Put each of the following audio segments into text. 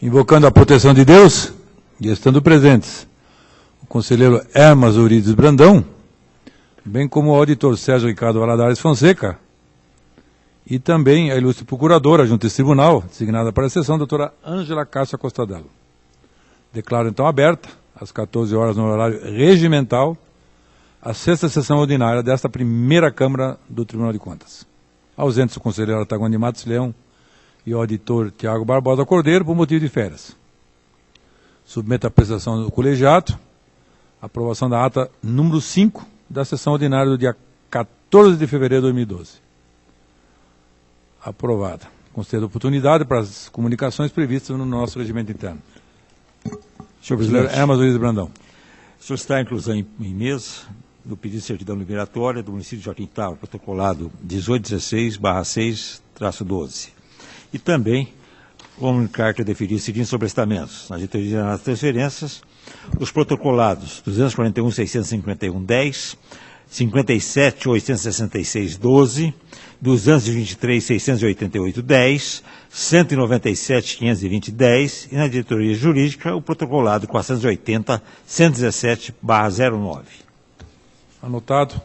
Invocando a proteção de Deus e estando presentes o conselheiro Hermas Eurides Brandão, bem como o auditor Sérgio Ricardo Valadares Fonseca, e também a ilustre procuradora junto a esse tribunal, designada para a sessão, a doutora Ângela Cássia Costadello. Declaro então aberta, às 14 horas no horário regimental, a sexta sessão ordinária desta primeira Câmara do Tribunal de Contas. Ausentes o conselheiro Artagon de Matos Leão e o auditor Tiago Barbosa Cordeiro, por motivo de férias. Submeto à apreciação do colegiado a aprovação da ata número 5 da sessão ordinária do dia 14 de fevereiro de 2012. Aprovada. Concedo oportunidade para as comunicações previstas no nosso regimento interno. Senhor presidente, Hermas Eurides Brandão. solicitar a inclusão em mesa do pedido de certidão liberatória do município de Joaquim Távora, protocolado 1816/6-12. E também comunicar que eu deferi os seguintes sobrestamentos. Na diretoria das transferências, os protocolados 241.651/10, 57.866/12, 223.688/10, 197.520/10 e na diretoria jurídica o protocolado 480.117/09. Anotado.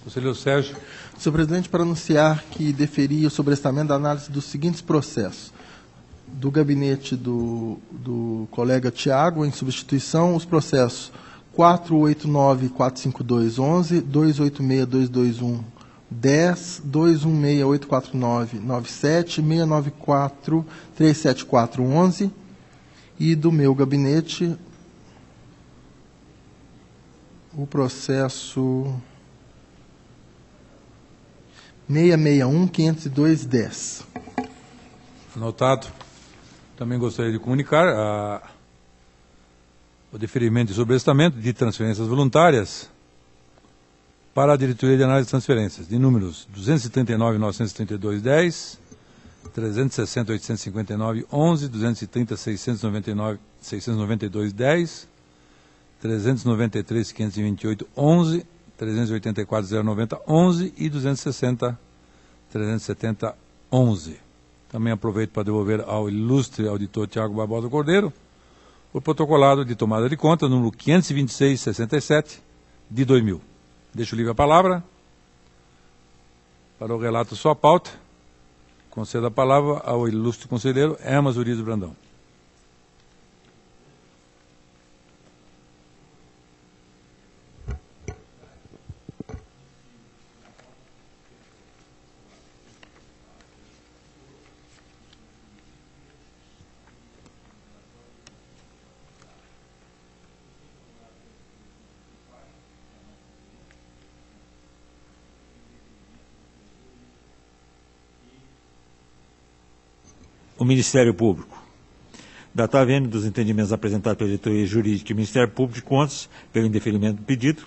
Conselheiro Sérgio. Senhor presidente, para anunciar que deferi o sobrestamento da análise dos seguintes processos. Do gabinete do colega Tiago, em substituição, os processos 489.452/11, 286.221/10, 216.849/97, 694.374/11 e do meu gabinete o processo 661.502/10. Anotado. Também gostaria de comunicar o deferimento de sobrestamento de transferências voluntárias para a diretoria de análise de transferências, de números 239.932/10, 360.859/11, 230.692/10, 393.528/11, 384.090/11 e 260.370/11. Também aproveito para devolver ao ilustre auditor Tiago Barbosa Cordeiro o protocolado de tomada de conta, número 526/67, de 2000. Deixo livre a palavra para o relato sua pauta. Concedo a palavra ao ilustre conselheiro Hermas Eurides Brandão. O Ministério Público. Datavendo dos entendimentos apresentados pela diretoria jurídica e Ministério Público de Contas pelo indeferimento do pedido,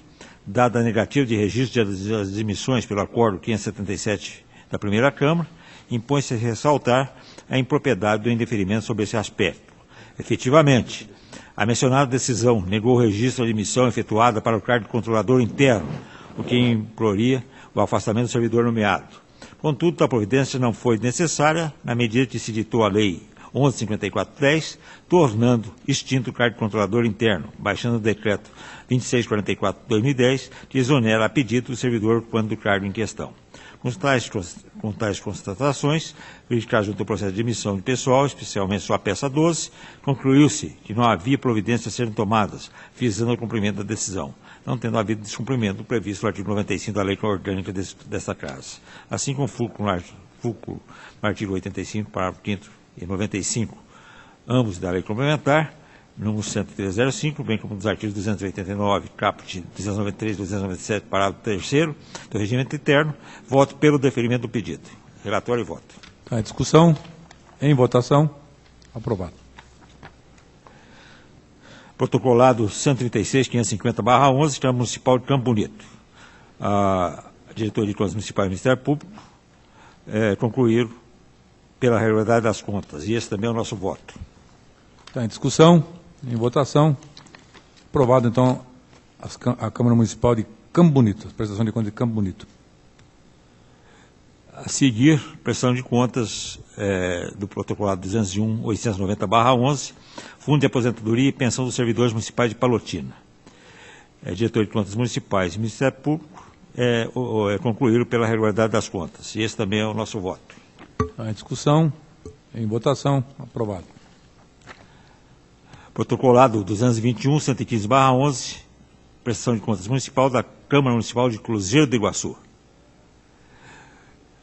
dada a negativa de registro das admissões pelo acordo 577 da primeira Câmara, impõe-se a ressaltar a impropriedade do indeferimento sobre esse aspecto. Efetivamente, a mencionada decisão negou o registro de admissão efetuada para o cargo de controlador interno, o que imploria o afastamento do servidor nomeado. Contudo, a providência não foi necessária na medida que se ditou a Lei 11.54/10, tornando extinto o cargo de controlador interno, baixando o Decreto 2644/2010, que exonera a pedido do servidor quando do cargo em questão. Com tais constatações, verificar junto ao processo de admissão de pessoal, especialmente sua peça 12, concluiu-se que não havia providências a serem tomadas, visando o cumprimento da decisão, não tendo havido descumprimento previsto no artigo 95 da Lei Orgânica desta Casa. Assim como fulcro no artigo 85, parágrafo 5º e 95, ambos da Lei Complementar, número 10305, bem como dos artigos 289, caput 293 e 297, parágrafo 3º do regimento interno, voto pelo deferimento do pedido. Relatório e voto. Em discussão, em votação, aprovado. Protocolado 136.550/11, Câmara Municipal de Campo Bonito. A diretoria de contas municipais e o Ministério Público concluíram pela regularidade das contas, e esse também é o nosso voto. Está em discussão, em votação. Aprovado, então, a Câmara Municipal de Campo Bonito, a prestação de contas de Campo Bonito. A seguir, prestação de contas do protocolado 201.890/11, Fundo de Aposentadoria e Pensão dos Servidores Municipais de Palotina. Diretor de Contas Municipais e Ministério Público concluíram pela regularidade das contas. E esse também é o nosso voto. Em discussão, em votação, aprovado. Protocolado 221.115/11, prestação de contas municipal da Câmara Municipal de Cruzeiro do Iguaçu.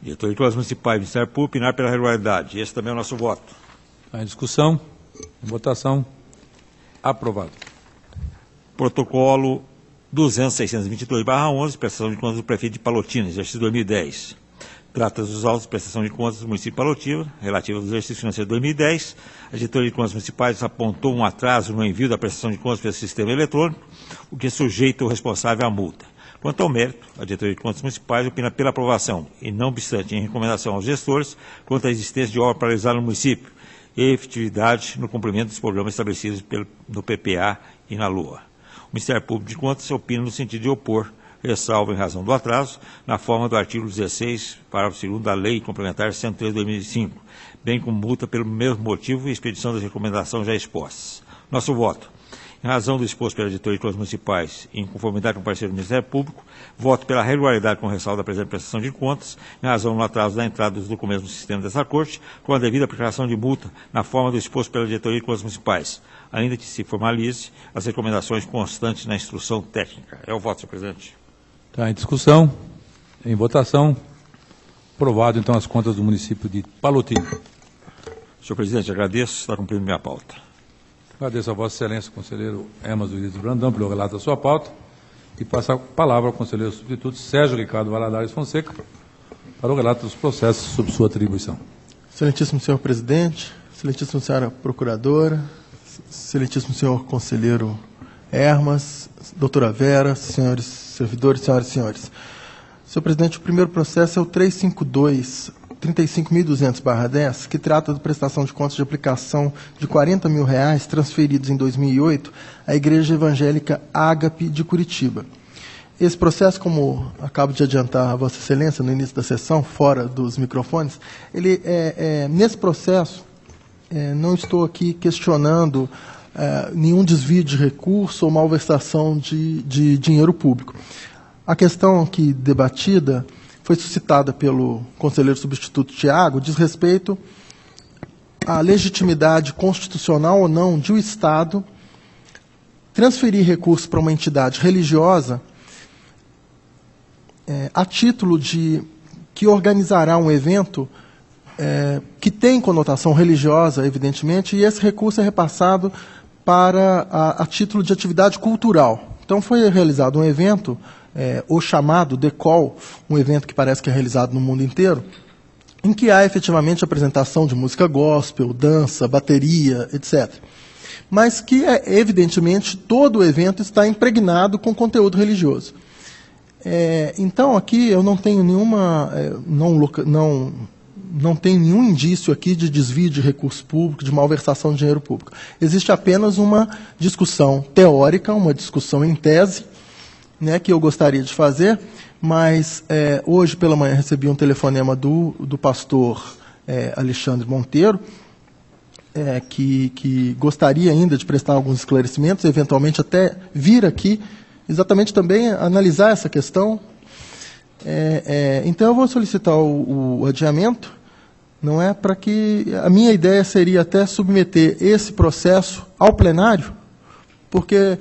Diretor de Contas Municipais e Ministério Público opinar pela regularidade. Esse também é o nosso voto. Em discussão, em votação, aprovado. Protocolo 200.622/11, prestação de contas do prefeito de Palotina, exercício 2010. Trata dos autos de prestação de contas do município de Palotina, relativa ao exercício financeiro de 2010. A diretoria de contas municipais apontou um atraso no envio da prestação de contas pelo sistema eletrônico, o que sujeita o responsável à multa. Quanto ao mérito, a diretoria de contas municipais opina pela aprovação e, não obstante, em recomendação aos gestores, quanto à existência de obra paralisada no município e efetividade no cumprimento dos programas estabelecidos no PPA e na LOA. O Ministério Público de Contas opina no sentido de opor ressalva em razão do atraso, na forma do artigo 16, parágrafo 2º da Lei Complementar 103/2005, bem como multa pelo mesmo motivo e expedição das recomendações já expostas. Nosso voto. Em razão do exposto pela diretoria de contas municipais e em conformidade com o parecer do Ministério Público, voto pela regularidade com ressalva da presente prestação de contas, em razão do atraso da entrada dos documentos no sistema dessa Corte, com a devida aplicação de multa na forma do exposto pela diretoria de contas municipais, ainda que se formalize as recomendações constantes na instrução técnica. É o voto, senhor presidente. Está em discussão, em votação, aprovado então as contas do município de Palotina. Senhor presidente, agradeço, está cumprindo minha pauta. Agradeço a Vossa Excelência, conselheiro Hermas Urides Brandão, pelo relato da sua pauta, e passo a palavra ao conselheiro substituto Sérgio Ricardo Valadares Fonseca, para o relato dos processos sob sua atribuição. Excelentíssimo senhor presidente, excelentíssima senhora procuradora, excelentíssimo senhor conselheiro Hermas, doutora Vera, senhores servidores, senhoras e senhores. Senhor presidente, o primeiro processo é o 352.35.200/10, que trata da prestação de contas de aplicação de R$40 mil transferidos em 2008 à Igreja Evangélica Ágape de Curitiba. Esse processo, como acabo de adiantar a Vossa Excelência no início da sessão, fora dos microfones, nesse processo, não estou aqui questionando nenhum desvio de recurso ou malversação de dinheiro público. A questão aqui debatida foi suscitada pelo conselheiro substituto Tiago, diz respeito à legitimidade constitucional ou não de o Estado transferir recursos para uma entidade religiosa a título de que organizará um evento que tem conotação religiosa, evidentemente, e esse recurso é repassado para a título de atividade cultural. Então, foi realizado um evento, o chamado DECOL, um evento que parece que é realizado no mundo inteiro, em que há efetivamente apresentação de música gospel, dança, bateria, etc. Mas que, evidentemente, todo o evento está impregnado com conteúdo religioso. Então, aqui eu não tenho não tem nenhum indício aqui de desvio de recurso público, de malversação de dinheiro público. Existe apenas uma discussão teórica, uma discussão em tese, né, que eu gostaria de fazer, mas hoje pela manhã recebi um telefonema do pastor Alexandre Monteiro, que gostaria ainda de prestar alguns esclarecimentos, eventualmente até vir aqui, exatamente também analisar essa questão. Então eu vou solicitar o adiamento, não é, para que a minha ideia seria até submeter esse processo ao plenário, porque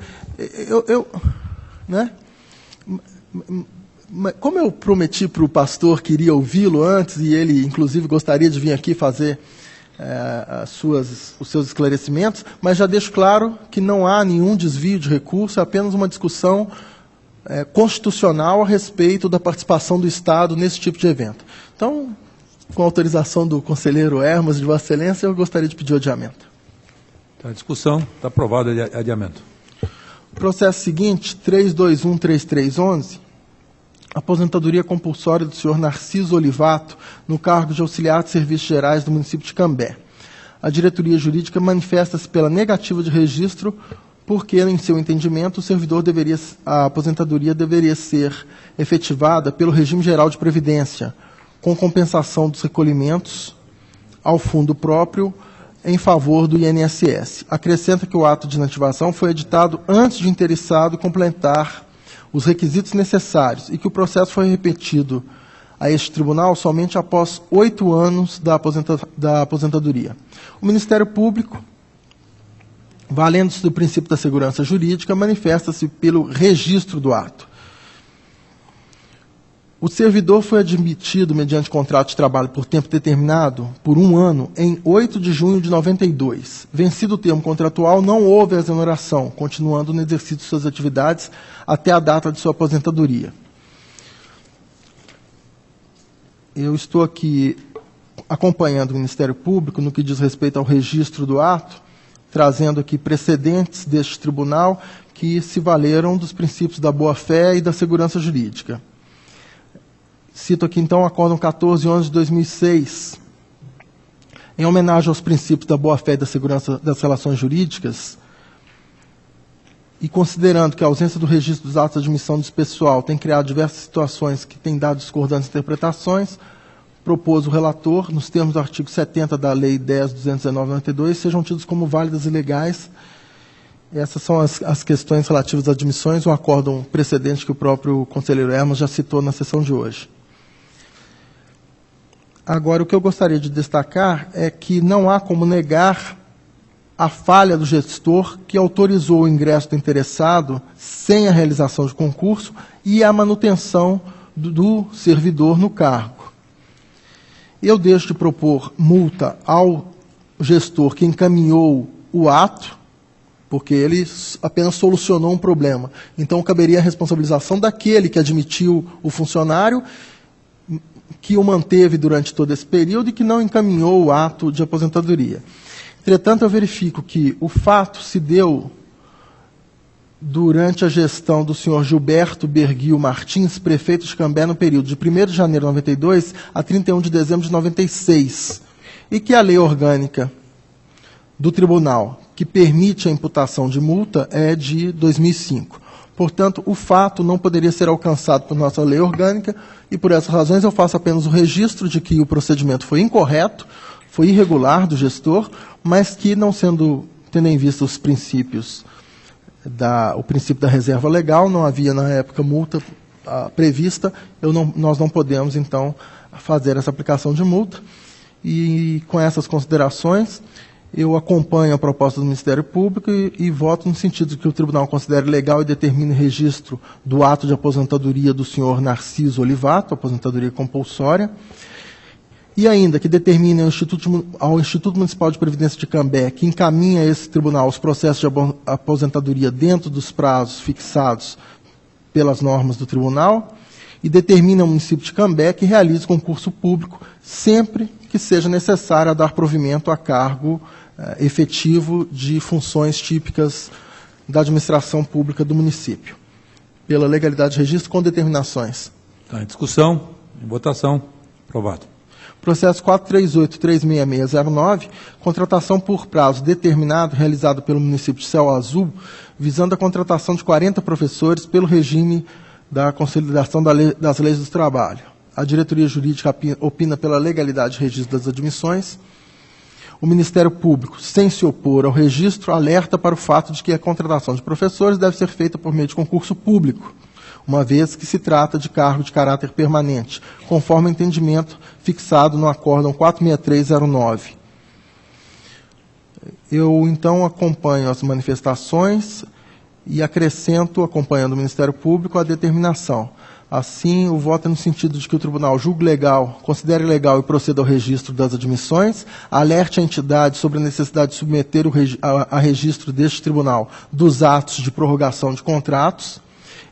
como eu prometi para o pastor que iria ouvi-lo antes, e ele inclusive gostaria de vir aqui fazer os seus esclarecimentos, mas já deixo claro que não há nenhum desvio de recurso, é apenas uma discussão constitucional a respeito da participação do Estado nesse tipo de evento. Então, com a autorização do conselheiro Hermas, de Vossa Excelência, eu gostaria de pedir o adiamento. Está em discussão, está aprovado o adiamento. O processo seguinte, 321.3311, aposentadoria compulsória do senhor Narciso Olivato, no cargo de auxiliar de serviços gerais do município de Cambé. A diretoria jurídica manifesta-se pela negativa de registro, porque, em seu entendimento, a aposentadoria deveria ser efetivada pelo regime geral de previdência, com compensação dos recolhimentos ao fundo próprio em favor do INSS. Acrescenta que o ato de inativação foi editado antes de o interessado completar os requisitos necessários e que o processo foi repetido a este tribunal somente após 8 anos da aposentadoria. O Ministério Público, valendo-se do princípio da segurança jurídica, manifesta-se pelo registro do ato. O servidor foi admitido mediante contrato de trabalho por tempo determinado, por 1 ano, em 8 de junho de 92. Vencido o termo contratual, não houve exoneração, continuando no exercício de suas atividades até a data de sua aposentadoria. Eu estou aqui acompanhando o Ministério Público no que diz respeito ao registro do ato, trazendo aqui precedentes deste tribunal que se valeram dos princípios da boa-fé e da segurança jurídica. Cito aqui, então, o Acórdão 14/11 de 2006. Em homenagem aos princípios da boa-fé e da segurança das relações jurídicas, e considerando que a ausência do registro dos atos de admissão despessoal tem criado diversas situações que têm dado discordantes interpretações, propôs o relator, nos termos do artigo 70 da Lei 10.219/92, sejam tidos como válidas e legais. Essas são as questões relativas às admissões, um acórdão precedente que o próprio conselheiro Hermas já citou na sessão de hoje. Agora, o que eu gostaria de destacar é que não há como negar a falha do gestor que autorizou o ingresso do interessado sem a realização de concurso e a manutenção do servidor no cargo. Eu deixo de propor multa ao gestor que encaminhou o ato, porque ele apenas solucionou um problema. Então, caberia a responsabilização daquele que admitiu o funcionário, que o manteve durante todo esse período e que não encaminhou o ato de aposentadoria. Entretanto, eu verifico que o fato se deu durante a gestão do senhor Gilberto Berguil Martins, prefeito de Cambé, no período de 1º de janeiro de 92 a 31 de dezembro de 96, e que a lei orgânica do tribunal, que permite a imputação de multa, é de 2005. Portanto, o fato não poderia ser alcançado por nossa lei orgânica, e por essas razões eu faço apenas o registro de que o procedimento foi incorreto, foi irregular do gestor, mas que, não tendo em vista os princípios, o princípio da reserva legal, não havia na época multa prevista, nós não podemos, então, fazer essa aplicação de multa. E com essas considerações, eu acompanho a proposta do Ministério Público e voto no sentido de que o tribunal considere legal e determine o registro do ato de aposentadoria do senhor Narciso Olivato, aposentadoria compulsória, e ainda que determine ao Instituto Municipal de Previdência de Cambé, que encaminha a esse tribunal os processos de aposentadoria dentro dos prazos fixados pelas normas do tribunal, e determine ao município de Cambé que realize concurso público sempre que seja necessário a dar provimento a cargo efetivo de funções típicas da administração pública do município, pela legalidade de registro com determinações. Está em discussão, em votação, aprovado. Processo 438-36609, contratação por prazo determinado realizado pelo município de Céu Azul, visando a contratação de 40 professores pelo regime da consolidação das leis do trabalho. A diretoria jurídica opina pela legalidade de registro das admissões. O Ministério Público, sem se opor ao registro, alerta para o fato de que a contratação de professores deve ser feita por meio de concurso público, uma vez que se trata de cargo de caráter permanente, conforme o entendimento fixado no Acórdão 46309. Eu, então, acompanho as manifestações e acrescento, acompanhando o Ministério Público, a determinação. Assim, o voto é no sentido de que o tribunal julgue legal, considere legal e proceda ao registro das admissões, alerte a entidade sobre a necessidade de submeter a registro deste tribunal dos atos de prorrogação de contratos,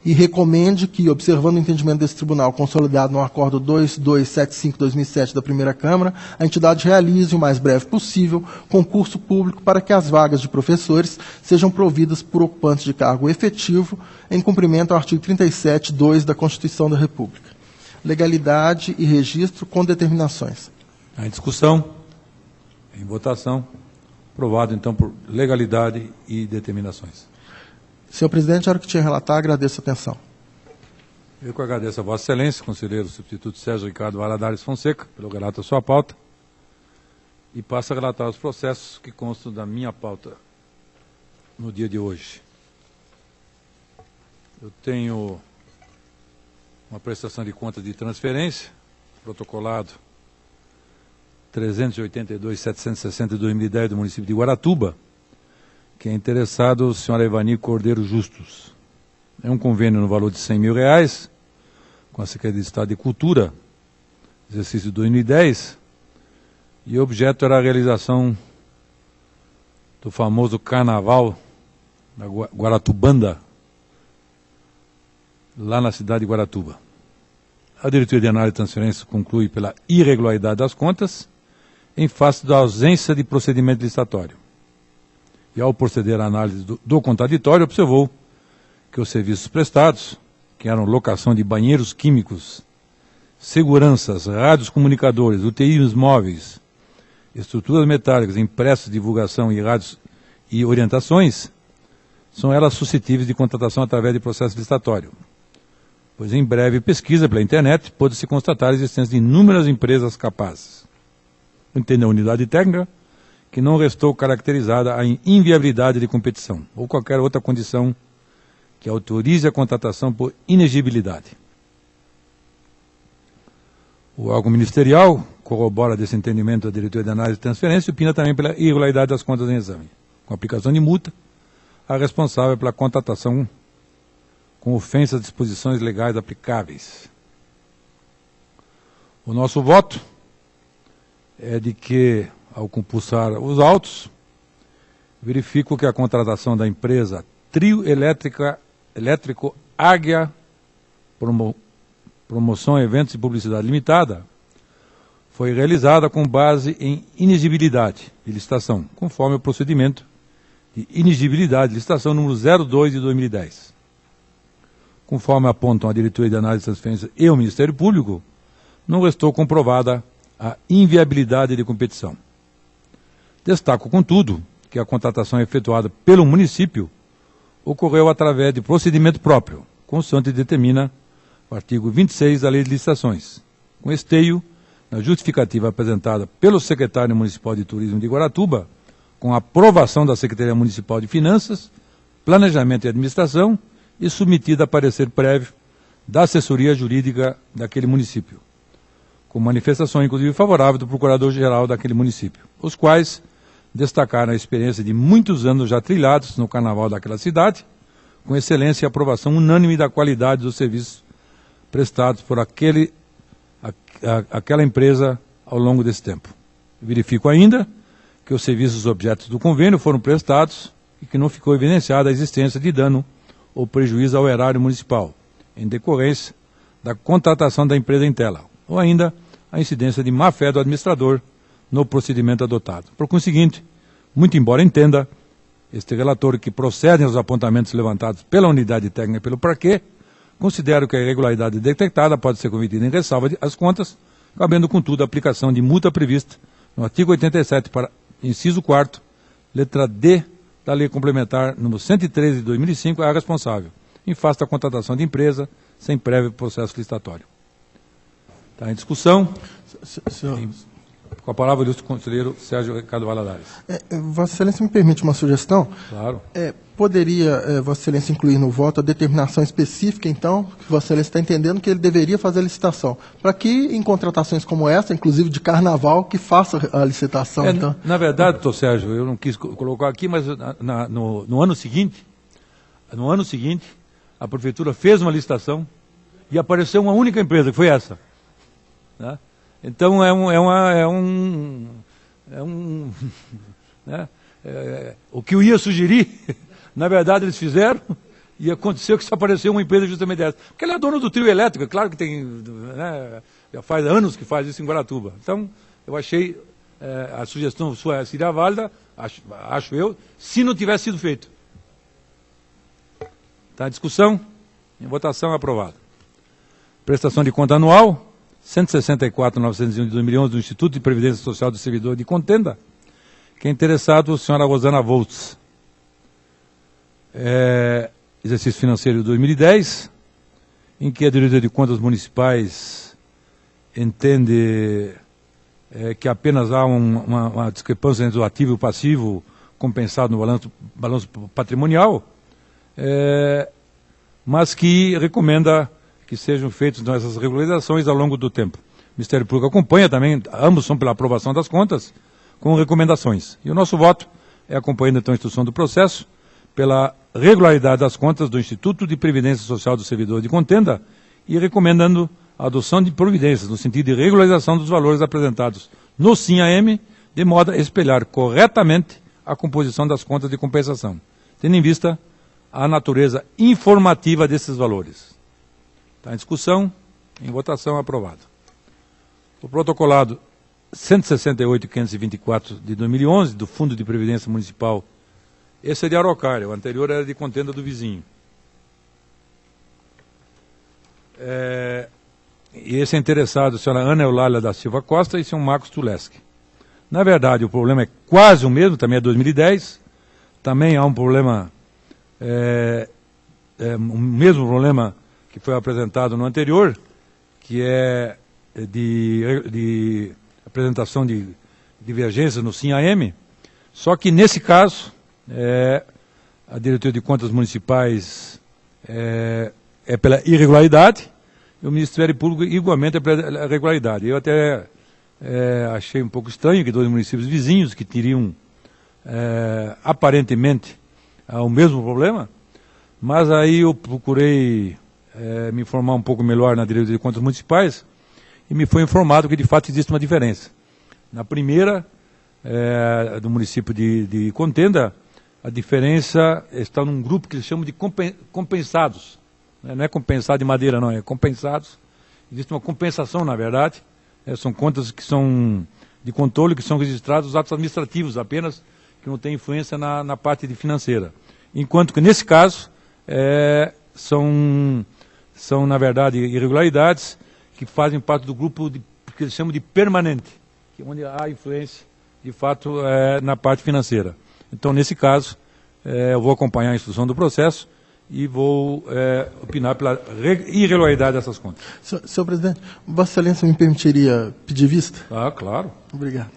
e recomende que, observando o entendimento desse tribunal consolidado no Acordo 2275/2007 da Primeira Câmara, a entidade realize o mais breve possível concurso público para que as vagas de professores sejam providas por ocupantes de cargo efetivo, em cumprimento ao artigo 37(2) da Constituição da República. Legalidade e registro com determinações. Em discussão, em votação, aprovado, então, por legalidade e determinações. Senhor presidente, era o que tinha a relatar, agradeço a atenção. Eu que agradeço a Vossa Excelência, conselheiro substituto Sérgio Ricardo Valadares Fonseca, pelo relato da sua pauta, e passo a relatar os processos que constam da minha pauta no dia de hoje. Eu tenho uma prestação de conta de transferência, protocolado 382.760 de 2010 do município de Guaratuba, que é interessado o senhor Evani Cordeiro Justus. É um convênio no valor de R$100 mil, com a Secretaria de Estado de Cultura, exercício de 2010, e o objeto era a realização do famoso Carnaval da Guaratubanda, lá na cidade de Guaratuba. A diretoria de análise de transferência conclui pela irregularidade das contas, em face da ausência de procedimento licitatório. E ao proceder à análise do contraditório, observou que os serviços prestados, que eram locação de banheiros químicos, seguranças, rádios comunicadores, UTIs móveis, estruturas metálicas, impressos de divulgação e rádios e orientações, são elas suscetíveis de contratação através de processo licitatório. Pois em breve pesquisa pela internet pôde-se constatar a existência de inúmeras empresas capazes. Entende a unidade técnica que não restou caracterizada a inviabilidade de competição ou qualquer outra condição que autorize a contratação por inexigibilidade. O órgão ministerial corrobora desse entendimento da diretoria de análise de transferência e opina também pela irregularidade das contas em exame, com aplicação de multa à responsável pela contratação com ofensa às disposições legais aplicáveis. O nosso voto é de que, ao compulsar os autos, verifico que a contratação da empresa Trio Elétrico Águia Promoção, Eventos e Publicidade Limitada foi realizada com base em inexigibilidade de licitação, conforme o procedimento de inexigibilidade de licitação número 02 de 2010. Conforme apontam a diretoria de análise de transferência e o Ministério Público, não restou comprovada a inviabilidade de competição. Destaco, contudo, que a contratação efetuada pelo município ocorreu através de procedimento próprio, consoante determina o artigo 26 da Lei de Licitações, com esteio na justificativa apresentada pelo secretário municipal de Turismo de Guaratuba, com a aprovação da Secretaria Municipal de Finanças, Planejamento e Administração e submetida a parecer prévio da assessoria jurídica daquele município, com manifestação inclusive favorável do procurador-geral daquele município, os quais destacaram a experiência de muitos anos já trilhados no carnaval daquela cidade, com excelência e aprovação unânime da qualidade dos serviços prestados por aquela empresa ao longo desse tempo. Verifico ainda que os serviços objetos do convênio foram prestados e que não ficou evidenciada a existência de dano ou prejuízo ao erário municipal, em decorrência da contratação da empresa em tela, ou ainda a incidência de má-fé do administrador no procedimento adotado. Por conseguinte, muito embora entenda este relator que procedem aos apontamentos levantados pela unidade técnica e pelo parquê, considero que a irregularidade detectada pode ser cometida em ressalva às contas, cabendo, contudo, a aplicação de multa prevista no artigo 87, para inciso 4º, letra D da Lei Complementar número 113 de 2005, à responsável, em face da contratação de empresa sem prévio processo licitatório. Está em discussão. Com a palavra, o ilustre conselheiro Sérgio Ricardo Valadares. Vossa Excelência me permite uma sugestão? Claro. Poderia Vossa Excelência incluir no voto a determinação específica, então, que Vossa Excelência está entendendo que ele deveria fazer a licitação, para que em contratações como essa, inclusive de carnaval, que faça a licitação. Então. Na verdade, doutor Sérgio, eu não quis colocar aqui, mas no ano seguinte, a prefeitura fez uma licitação e apareceu uma única empresa, que foi essa. Né? Então o que eu ia sugerir, na verdade eles fizeram, e aconteceu que só apareceu uma empresa justamente dessa. Porque ela é dona do trio elétrico, é claro que tem, né, já faz anos que faz isso em Guaratuba. Então, eu achei a sugestão sua seria válida, acho eu, se não tivesse sido feito. Está em discussão, em votação, aprovado. Prestação de conta anual, 164.901 de 2011 do Instituto de Previdência Social do Servidor de Contenda, que é interessado a senhora Rosana Voltz. Exercício financeiro de 2010, em que a Diretoria de Contas Municipais entende que apenas há uma discrepância entre o ativo e o passivo compensado no balanço patrimonial, mas que recomenda que sejam feitas essas regularizações ao longo do tempo. O Ministério Público acompanha também, ambos são pela aprovação das contas, com recomendações. E o nosso voto é acompanhando então a instrução do processo, pela regularidade das contas do Instituto de Previdência Social do Servidor de Contenda e recomendando a adoção de providências no sentido de regularização dos valores apresentados no SIM-AM, de modo a espelhar corretamente a composição das contas de compensação, tendo em vista a natureza informativa desses valores. Está em discussão, em votação, aprovado. O protocolado 168.524 de 2011, do Fundo de Previdência Municipal, esse é de Araucária, o anterior era de Contenda do vizinho. E esse é interessado, a senhora Ana Eulália da Silva Costa e o senhor Marcos Tuleski. Na verdade, o problema é quase o mesmo, também é 2010, também há um problema, o mesmo problema que foi apresentado no anterior, que é de apresentação de divergências no SIM-AM, só que nesse caso, a Diretoria de Contas Municipais é pela irregularidade, e o Ministério Público igualmente é pela regularidade. Eu até achei um pouco estranho que dois municípios vizinhos que teriam aparentemente o mesmo problema, mas aí eu procurei me informar um pouco melhor na Diretoria de Contas Municipais e me foi informado que de fato existe uma diferença. Na primeira, do município de Contenda, a diferença está num grupo que eles chamam de compensados. Não é compensado de madeira, não, é compensados. Existe uma compensação, na verdade. São contas que são de controle, que são registrados os atos administrativos apenas, que não têm influência na parte de financeira. Enquanto que, nesse caso, são, na verdade, irregularidades que fazem parte do grupo que eles chamam de permanente, que é onde há influência, de fato, na parte financeira. Então, nesse caso, eu vou acompanhar a instrução do processo e vou opinar pela irregularidade dessas contas. Senhor presidente, Vossa Excelência me permitiria pedir vista? Ah, claro. Obrigado.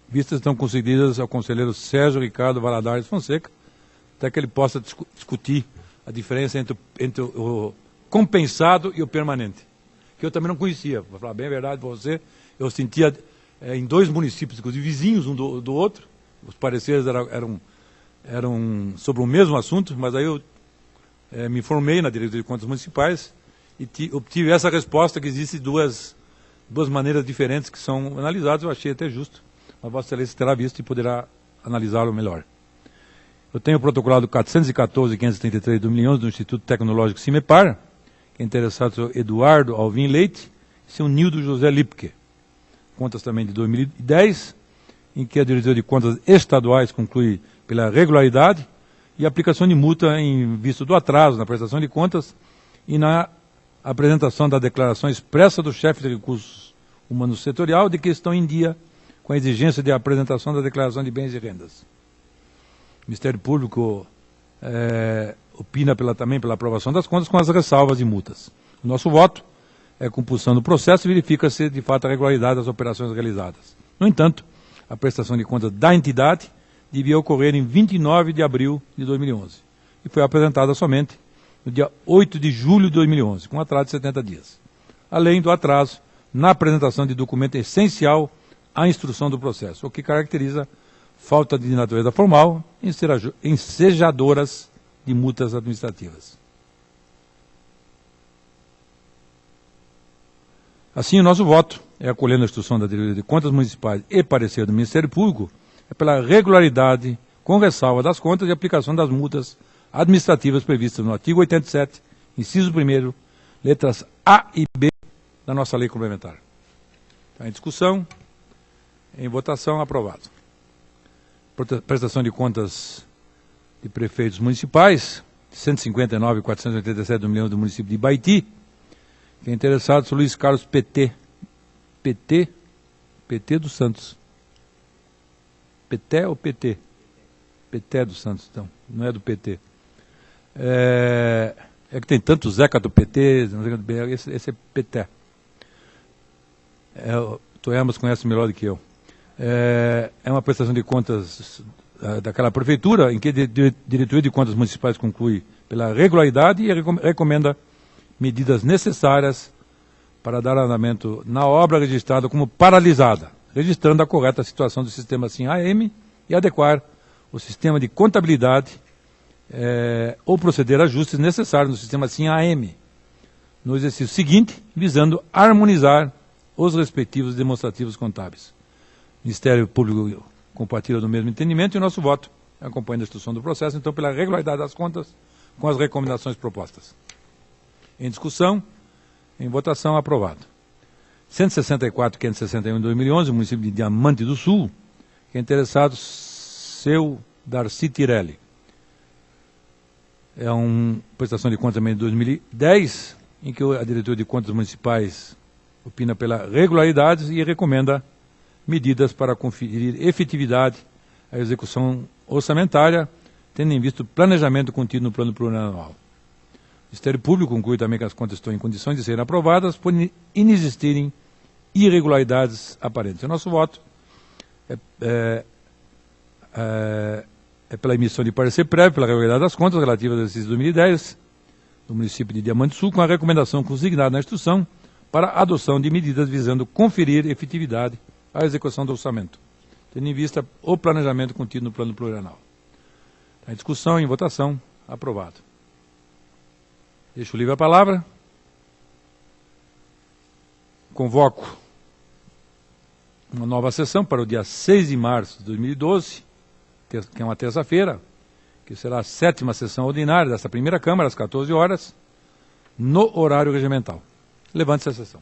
Vistas estão concedidas ao conselheiro Sérgio Ricardo Valadares Fonseca, até que ele possa discutir a diferença entre o compensado e o permanente, que eu também não conhecia. Para falar bem a verdade para você, eu sentia em dois municípios, inclusive vizinhos um do outro, os pareceres eram sobre o mesmo assunto, mas aí eu me formei na Diretoria de Contas Municipais e obtive essa resposta que existem duas maneiras diferentes que são analisadas. Eu achei até justo, mas Vossa Excelência terá visto e poderá analisá-lo melhor. Eu tenho o protocolado 414.533 de 2011 do Instituto Tecnológico CIMEPAR, que é interessado o senhor Eduardo Alvim Leite e o senhor Nildo José Lipke. Contas também de 2010, em que a Diretoria de Contas Estaduais conclui pela regularidade e aplicação de multa em vista do atraso na prestação de contas e na apresentação da declaração expressa do chefe de recursos humanos setorial de que estão em dia com a exigência de apresentação da declaração de bens e rendas. O Ministério Público opina também pela aprovação das contas com as ressalvas e multas. O nosso voto é compulsão do processo e verifica-se de fato a regularidade das operações realizadas. No entanto, a prestação de contas da entidade devia ocorrer em 29 de abril de 2011 e foi apresentada somente no dia 8 de julho de 2011, com atraso de 70 dias, além do atraso na apresentação de documento essencial à instrução do processo, o que caracteriza falta de natureza formal, ensejadoras de multas administrativas. Assim, o nosso voto é acolhendo a instrução da Diretoria de Contas Municipais e parecer do Ministério Público, pela regularidade com ressalva das contas e aplicação das multas administrativas previstas no artigo 87, inciso 1º, letras A e B da nossa lei complementar. Está em discussão, em votação, aprovado. Prestação de contas de prefeitos municipais, 159.487 do milhão do município de Baiti. Quem é interessado, o Luiz Carlos PT dos Santos. PT ou PT? PT dos Santos, então, não é do PT. É que tem tanto Zeca do PT, esse é PT. O Toemas conhece melhor do que eu. É uma prestação de contas daquela prefeitura, em que a Diretoria de Contas Municipais conclui pela regularidade e recomenda medidas necessárias para dar andamento na obra registrada como paralisada, registrando a correta situação do sistema SIM-AM e adequar o sistema de contabilidade ou proceder a ajustes necessários no sistema SIM-AM no exercício seguinte, visando harmonizar os respectivos demonstrativos contábeis. O Ministério Público compartilha do mesmo entendimento e o nosso voto acompanha a instrução do processo, então, pela regularidade das contas com as recomendações propostas. Em discussão, em votação, aprovado. 164, 561 de 2011, o município de Diamante do Sul, que é interessado, seu Darcy Tirelli. É uma prestação de contas também de 2010, em que a Diretoria de Contas Municipais opina pela regularidade e recomenda medidas para conferir efetividade à execução orçamentária, tendo em vista o planejamento contido no plano plurianual. O Ministério Público conclui também que as contas estão em condições de serem aprovadas por inexistirem irregularidades aparentes. O nosso voto é pela emissão de parecer prévio pela regularidade das contas relativas ao exercício de 2010 do município de Diamante do Sul, com a recomendação consignada na instrução para a adoção de medidas visando conferir efetividade à execução do orçamento, tendo em vista o planejamento contido no plano plurianual. Em discussão, em votação, aprovado. Deixo livre a palavra. Convoco uma nova sessão para o dia 6 de março de 2012, que é uma terça-feira, que será a 7ª sessão ordinária desta primeira Câmara, às 14 horas, no horário regimental. Levante-se a sessão.